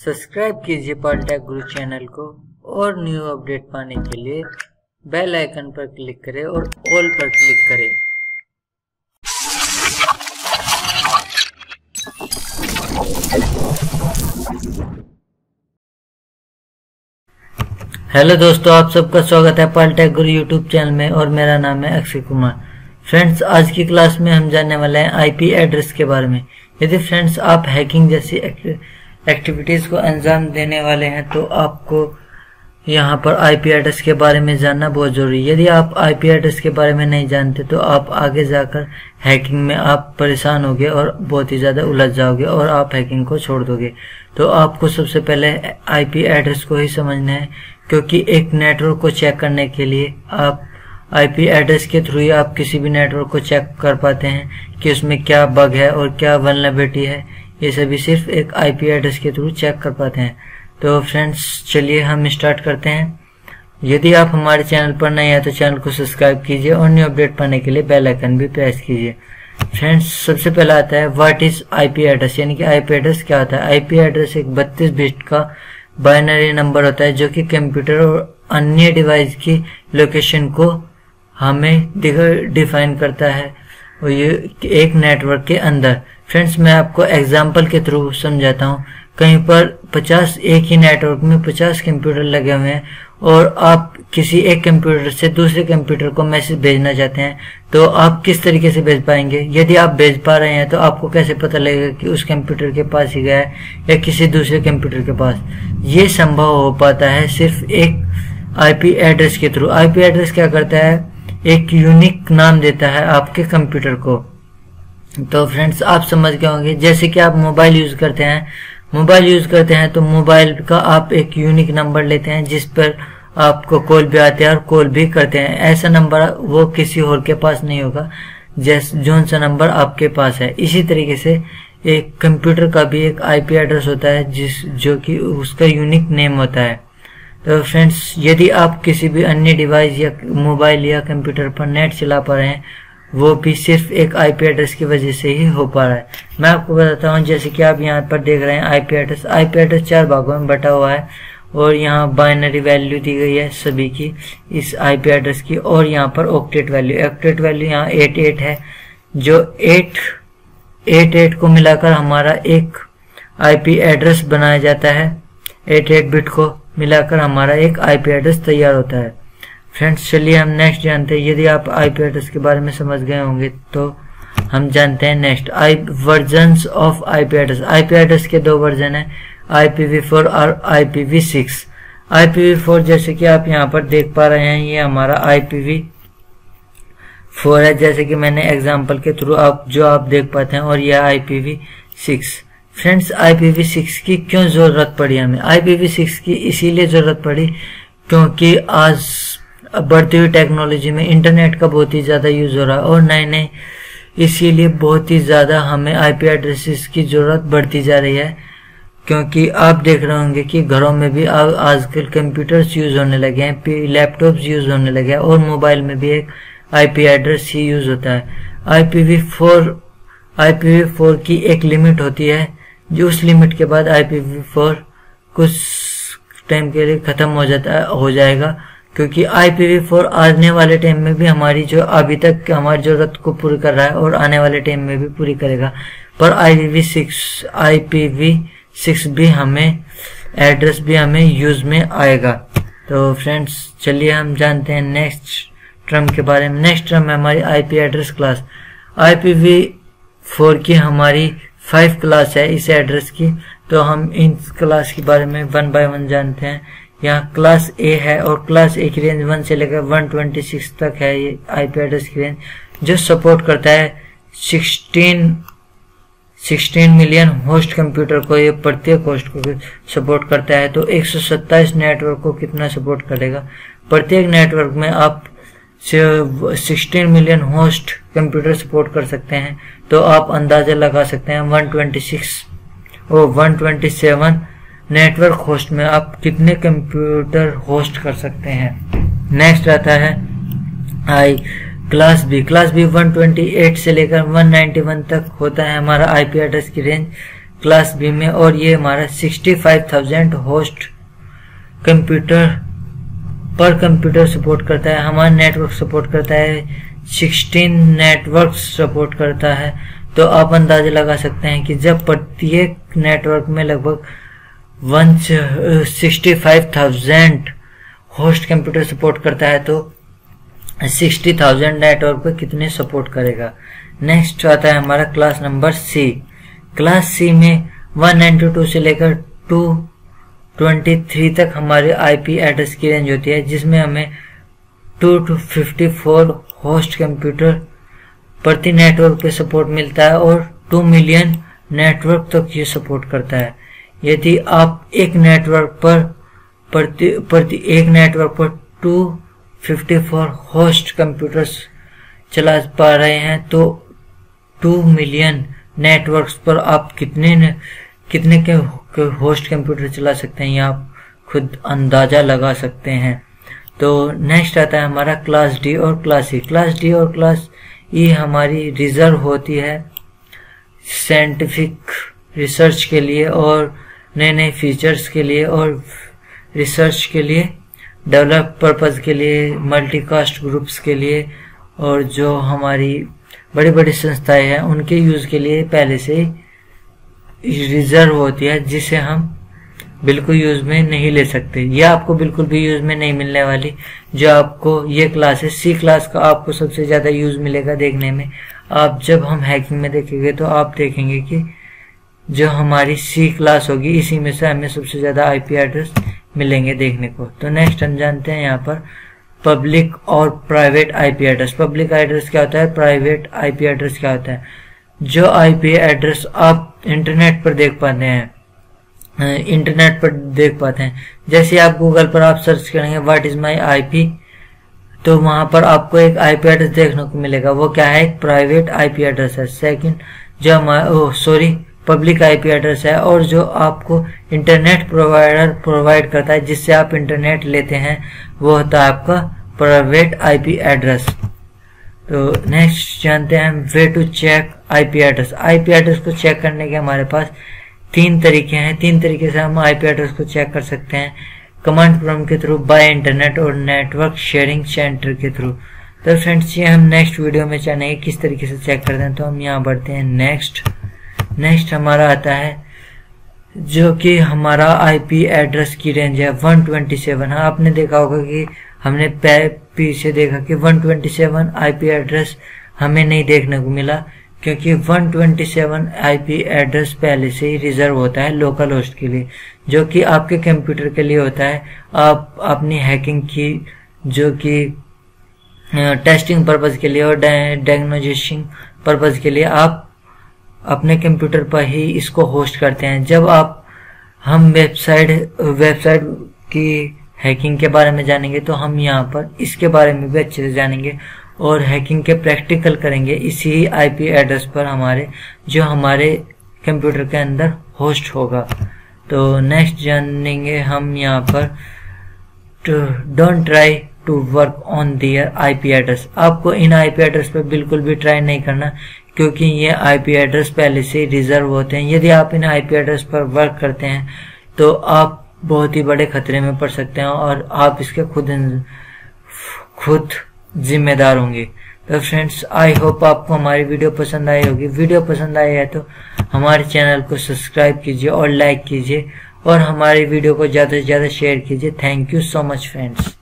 Subscribe कीजिए polytech गुरु channel को और न्यू अपडेट पाने के लिए बेल आइकन पर क्लिक करें और ऑल पर क्लिक करें। हेलो दोस्तों, आप सबका स्वागत है पॉलिटेक गुरु यूट्यूब चैनल में और मेरा नाम है अक्षय कुमार। फ्रेंड्स, आज की क्लास में हम जानने वाले हैं आईपी एड्रेस के बारे में। यदि फ्रेंड्स आप हैकिंग जैसी एक्टिविटीज को अंजाम देने वाले हैं तो आपको यहाँ पर आईपी एड्रेस के बारे में जानना बहुत जरूरी है। यदि आप आईपी एड्रेस के बारे में नहीं जानते तो आप आगे जाकर हैकिंग में आप परेशान होगे और बहुत ही ज़्यादा उलझ जाओगे और आप हैकिंग को छोड़ दोगे। तो आपको सबसे पहले आईपी एड्रेस को ही समझना है, क्योंकि एक नेटवर्क को चेक करने के लिए आप आईपी एड्रेस के थ्रू ही आप किसी भी नेटवर्क को चेक कर पाते हैं कि उसमें क्या बग है और क्या वल्नरेबिलिटी है। ये सभी सिर्फ एक आईपी एड्रेस के थ्रू चेक कर पाते हैं। तो फ्रेंड्स, चलिए हम स्टार्ट करते हैं। यदि आप हमारे चैनल पर नए हैं तो चैनल को सब्सक्राइब कीजिए और न्यू अपडेट पाने के लिए बेल आइकन भी प्रेस कीजिए। फ्रेंड्स, सबसे पहला आता है व्हाट इज आईपी एड्रेस, यानी कि आईपी एड्रेस क्या होता है। आईपी एड्रेस एक 32 बिट का बाइनरी नंबर होता है जो कि कंप्यूटर और अन्य डिवाइस की लोकेशन को हमें डिफाइन करता है, और ये एक नेटवर्क के अंदर। फ्रेंड्स, मैं आपको एग्जांपल के थ्रू समझाता हूँ। कहीं पर 50 एक ही नेटवर्क में 50 कंप्यूटर लगे हुए हैं और आप किसी एक कंप्यूटर से दूसरे कंप्यूटर को मैसेज भेजना चाहते हैं, तो आप किस तरीके से भेज पाएंगे। यदि आप भेज पा रहे हैं तो आपको कैसे पता लगेगा कि उस कंप्यूटर के पास ही गया है या किसी दूसरे कंप्यूटर के पास। ये संभव हो पाता है सिर्फ एक आईपी एड्रेस के थ्रू। आईपी एड्रेस क्या करता है, एक यूनिक नाम देता है आपके कंप्यूटर को। तो फ्रेंड्स, आप समझ गए होंगे, जैसे कि आप मोबाइल यूज करते हैं तो मोबाइल का आप एक यूनिक नंबर लेते हैं जिस पर आपको कॉल भी आते हैं और कॉल भी करते हैं। ऐसा नंबर वो किसी और के पास नहीं होगा जोन सा नंबर आपके पास है। इसी तरीके से एक कंप्यूटर का भी एक आईपी एड्रेस होता है जो कि उसका यूनिक नेम होता है। तो फ्रेंड्स, यदि आप किसी भी अन्य डिवाइस या मोबाइल या कंप्यूटर पर नेट चला पा रहे हैं, वो भी सिर्फ एक आईपी एड्रेस की वजह से ही हो पा रहा है। मैं आपको बताता हूँ, जैसे कि आप यहाँ पर देख रहे हैं आईपी एड्रेस 4 भागों में बटा हुआ है और यहाँ बाइनरी वैल्यू दी गई है सभी की इस आईपी एड्रेस की, और यहाँ पर ऑक्टेट वैल्यू यहाँ 88 है, जो 88 को मिलाकर हमारा एक आईपी एड्रेस बनाया जाता है। 88 बिट को मिलाकर हमारा एक आईपी एड्रेस तैयार होता है। फ्रेंड्स, चलिए हम नेक्स्ट जानते हैं। यदि आप आईपी एड्रेस के बारे में समझ गए होंगे तो हम जानते हैं next versions of IP address. IP address के 2 वर्जन है, IPv4 और IPv6। IPv4 जैसे कि आप यहाँ पर देख पा रहे हैं, ये हमारा IPv4 है, जैसे कि मैंने एग्जांपल के थ्रू आप देख पाते हैं, और यह IPv6। फ्रेंड्स, IPv6 की क्यों जरूरत पड़ी हमें। IPv6 की इसीलिए जरूरत पड़ी क्योंकि आज बढ़ती हुई टेक्नोलॉजी में इंटरनेट का बहुत ही ज्यादा यूज हो रहा है और नए इसीलिए बहुत ही ज्यादा हमें आईपी एड्रेसेस की जरूरत बढ़ती जा रही है। क्योंकि आप देख रहे होंगे कि घरों में भी आजकल कंप्यूटर्स यूज होने लगे हैं, लैपटॉप्स यूज होने लगे हैं और मोबाइल में भी एक आईपी एड्रेस ही यूज होता है। IPv4 की एक लिमिट होती है, जो उस लिमिट के बाद IPv4 कुछ टाइम के लिए खत्म हो जाएगा, क्योंकि IPv4 आने वाले टाइम में भी हमारी जो अभी तक हमारी जरूरत को पूरी कर रहा है और आने वाले टाइम में भी पूरी करेगा। पर IPv6 भी हमें एड्रेस भी हमें यूज में आएगा। तो फ्रेंड्स, चलिए हम जानते हैं नेक्स्ट टर्म के बारे में। नेक्स्ट टर्म है हमारी आईपी एड्रेस क्लास। IPv4 की हमारी 5 क्लास है इस एड्रेस की, तो हम इन क्लास के बारे में 1 बाय 1 जानते हैं। यहाँ क्लास A है और क्लास A की रेंज 1 से लेकर 126 तक है। ये आईपी एड्रेस की रेंज जो सपोर्ट करता है 16 मिलियन होस्ट कंप्यूटर को, ये प्रत्येक होस्ट को सपोर्ट करता है। तो 127 नेटवर्क को कितना सपोर्ट करेगा। प्रत्येक नेटवर्क में आप 16 मिलियन होस्ट कंप्यूटर सपोर्ट कर सकते हैं, तो आप अंदाजा लगा सकते हैं 127 नेटवर्क होस्ट में आप कितने कंप्यूटर होस्ट कर सकते हैं। नेक्स्ट आता है क्लास बी 128 से लेकर 191 तक होता है हमारा आईपी एड्रेस की रेंज। क्लास बी में, और ये हमारा 65,000 होस्ट कंप्यूटर पर कंप्यूटर सपोर्ट करता है। हमारा नेटवर्क सपोर्ट करता है 16 नेटवर्क सपोर्ट करता है। तो आप अंदाजा लगा सकते हैं कि जब प्रत्येक नेटवर्क में लगभग 65,000 होस्ट कंप्यूटर सपोर्ट करता है तो 60,000 नेटवर्क पे कितने सपोर्ट करेगा। नेक्स्ट आता है हमारा class number C. Class C में 192 से लेकर 223 तक हमारे आईपी एड्रेस की रेंज होती है, जिसमें हमें 2 to 54 होस्ट कंप्यूटर प्रति नेटवर्क पे सपोर्ट मिलता है और 2 मिलियन नेटवर्क तक ये सपोर्ट करता है। यदि आप एक नेटवर्क पर प्रति नेटवर्क पर 254 होस्ट कंप्यूटर्स चला पा रहे हैं तो 2 मिलियन नेटवर्क्स पर आप कितने के होस्ट कंप्यूटर चला सकते हैं, ये आप खुद अंदाजा लगा सकते हैं। तो नेक्स्ट आता है हमारा क्लास डी और क्लास ई। क्लास डी और क्लास ई हमारी रिजर्व होती है साइंटिफिक रिसर्च के लिए और नए फीचर्स के लिए और रिसर्च के लिए, डेवलप पर्पज के लिए, मल्टीकास्ट ग्रुप्स के लिए, और जो हमारी बड़ी बड़ी संस्थाएं हैं उनके यूज के लिए पहले से ही रिजर्व होती है, जिसे हम बिल्कुल यूज में नहीं ले सकते। यह आपको बिल्कुल भी यूज में नहीं मिलने वाली। जो आपको ये क्लास है सी क्लास का आपको सबसे ज्यादा यूज मिलेगा देखने में। आप जब हम हैकिंग में देखेंगे तो आप देखेंगे कि जो हमारी सी क्लास होगी इसी में से हमें सबसे ज्यादा आईपी एड्रेस मिलेंगे देखने को। तो नेक्स्ट हम जानते हैं यहाँ पर पब्लिक और private IP address. Public address क्या होता है, प्राइवेट आईपी एड्रेस क्या होता है। जो आईपी एड्रेस आप इंटरनेट पर देख पाते हैं, जैसे आप गूगल पर आप सर्च करेंगे व्हाट इज माई आईपी, तो वहां पर आपको एक आईपी एड्रेस देखने को मिलेगा। वो क्या है, एक प्राइवेट आईपी एड्रेस है। सेकंड जो पब्लिक आईपी एड्रेस है, और जो आपको इंटरनेट प्रोवाइडर प्रोवाइड करता है जिससे आप इंटरनेट लेते हैं वो होता है आपका प्राइवेट आईपी एड्रेस। तो नेक्स्ट जानते हैं हम way to check IP address. IP address को चेक करने के हमारे पास 3 तरीके हैं। 3 तरीके से हम आईपी एड्रेस को चेक कर सकते हैं, कमांड प्रॉम्प्ट के थ्रू, बाय इंटरनेट और नेटवर्क शेयरिंग सेंटर के थ्रू। तो फ्रेंड्स ये हम नेक्स्ट वीडियो में जानेंगे किस तरीके से चेक करते हैं। तो हम यहाँ बढ़ते हैं नेक्स्ट हमारा आता है जो कि हमारा आईपी एड्रेस की रेंज है 127। हाँ, आपने देखा होगा कि हमने पीछे देखा कि 127 आईपी एड्रेस हमें नहीं देखने को मिला, क्योंकि 127 आईपी एड्रेस पहले से ही रिजर्व होता है लोकल होस्ट के लिए, जो कि आपके कंप्यूटर के लिए होता है। आप अपनी हैकिंग की जो कि टेस्टिंग पर्पज के लिए और डायग्नोस्टिक पर्पज के लिए आप अपने कंप्यूटर पर ही इसको होस्ट करते हैं। जब हम वेबसाइट की हैकिंग के बारे में जानेंगे तो हम यहाँ पर इसके बारे में भी अच्छे से जानेंगे और हैकिंग के प्रैक्टिकल करेंगे इसी आईपी एड्रेस पर हमारे कंप्यूटर के अंदर होस्ट होगा। तो नेक्स्ट जानेंगे हम यहाँ पर don't try to work on their IP address. आपको इन आईपी एड्रेस पर बिल्कुल भी ट्राई नहीं करना, क्योंकि ये आईपी एड्रेस पहले से रिजर्व होते हैं। यदि आप इन आईपी एड्रेस पर वर्क करते हैं तो आप बहुत ही बड़े खतरे में पड़ सकते हैं और आप इसके खुद जिम्मेदार होंगे। तो फ्रेंड्स, आई होप आपको हमारी वीडियो पसंद आई होगी। वीडियो पसंद आई है तो हमारे चैनल को सब्सक्राइब कीजिए और लाइक कीजिए और हमारी वीडियो को ज़्यादा से ज़्यादा शेयर कीजिए। Thank you so much friends.